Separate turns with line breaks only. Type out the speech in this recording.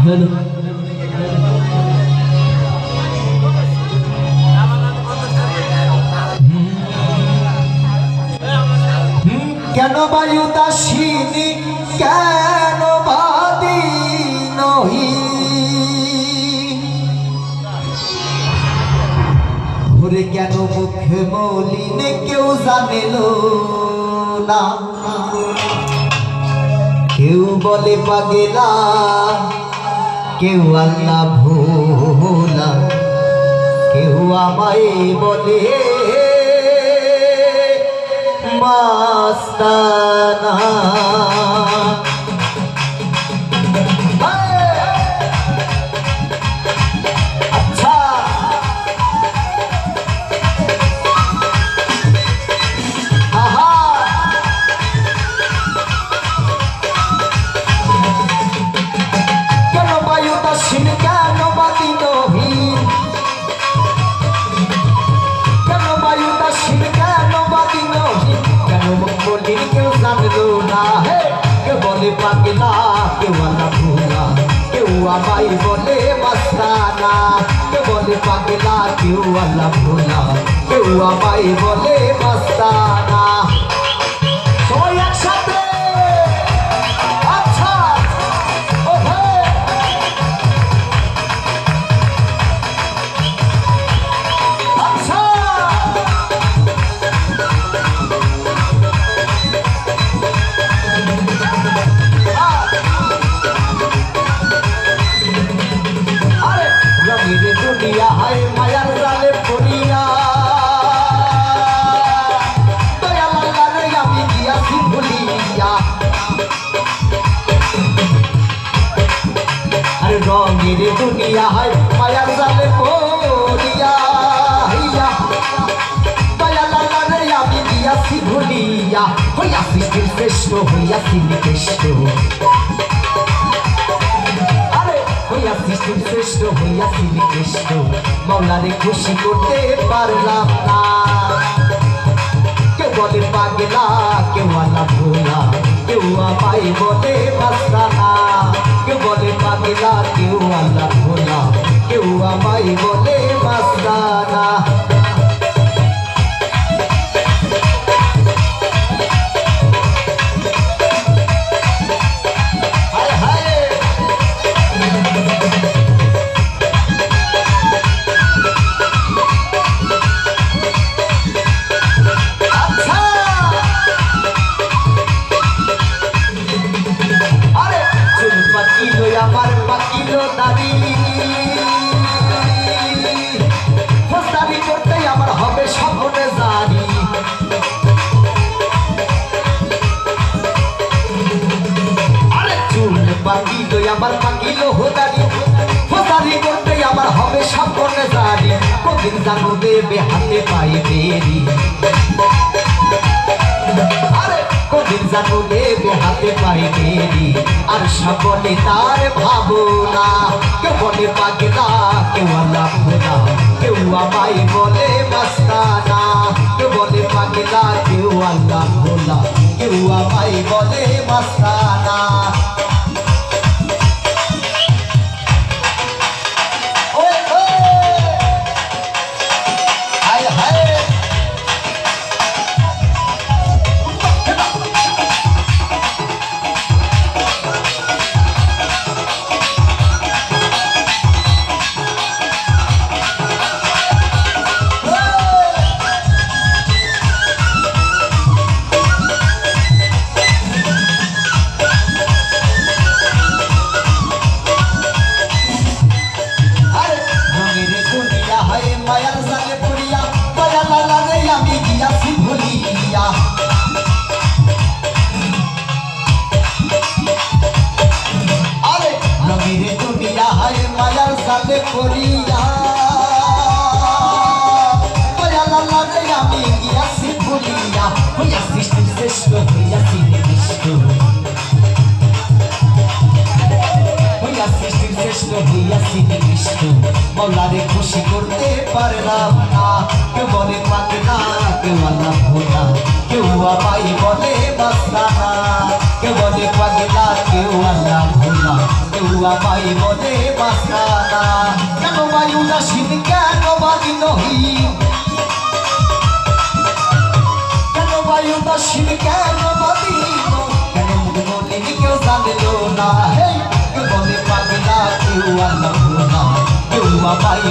কেন বায়ু দাসিনী কেন বাদি নহি ঘুরে কেন মুখে মলিনে কেউ জানিল না কেউ বলে পাগেলা কেউ আল্লাহ ভোলা কেউ আমায় বলে মাস্তানা আচ্ছা কেন বায়ু দাসীন কেন বাতি নহিন কেন বায়ু দাসীন কেন বাতি নহিন কেন মুখলিন কেউ জানলো না হে কেউ বলে পাগলা কেউ আল্লাহ ভোলা কেউ আমায় বলে মাস্তানা কেউ বলে পাগলা কেউ আল্লাহ ভোলা কেউ আমায় বলে মাস্তানা সবাই একসাথে আচ্ছা ও ভাই আচ্ছা আরে রঙের দুনিয়া হায় মায়ার জালে পড়িয়া দয়াল আল্লাহরে আমি গিয়াছি ভুলিয়া আরে রঙের দুনিয়া হায় মায়ার জালে পড়িয়া হইয়া দয়াল আল্লাহরে আমি গিয়াছি ভুলিয়া হইয়াছি শ্রেষ্ঠ হইয়াছি নিকৃষ্ট সৃষ্টির শ্রেষ্ঠ হইয়াছি নিকৃষ্ট মৌলারে খুশি করতে পারলাম না কেউ বলে পাগলা কেউ আল্লাহ ভোলা কেউ আমায় বলে মাস্তানা কেউ বলে পাগলা কেউ আল্লাহ ভোলা কেউ আমায় বলে মাস্তানা আমার পাকিলো দাবি ফোস্তারি করতে আমার হবে সকলে জানি আরে চুল পাকিলো আমার পাকিলো হোদারি ফোস্তারি করতে আমার হবে সকলে জানি কদিন জানো দেবে হাতে পায়ে দেরি আরে কদিন জানো দেবে হাতে পায়ে দেরি আর সকলে তার ভাবনা কেউ বলে পাগলা কেউ আল্লাহ ভোলা কেউ আমায় বলে মাস্তানা কেউ বলে পাগলা কেউ আল্লাহ ভোলা কেউ আমায় বলে মাস্তানা মায়ার জালে পড়িয়া দয়াল আল্লাহরে আমি গিয়াছি ভুলিয়া আরে নবীরে দুনিয়া হায় মায়ার জালে পড়িয়া দয়াল আল্লাহরে আমি গিয়াছি ভুলিয়া হইয়া সৃষ্টির শ্রেষ্ঠ হইয়াছি নিকৃষ্ট সৃষ্টির শ্রেষ্ঠ হইয়াছি নিকৃষ্ট মৌলারে খুশি করতে পারলাম না কেউ বলে পাগলা কেউ আল্লাহ ভোলা কেউ আমায় বলে মাস্তানা কেউ বলে পাগলা কেউ আল্লাহ ভোলা কেউ আমায় বলে বাসানা কেন ভাই উদাসীন কেন বা দিনহীন কেন ভাই উদাসীন কেন বা দিন কেন মুখ মলিন কেউ জানলো না হে কে বলে পাগলা কেউ আল্লাহ না কেউ আমায়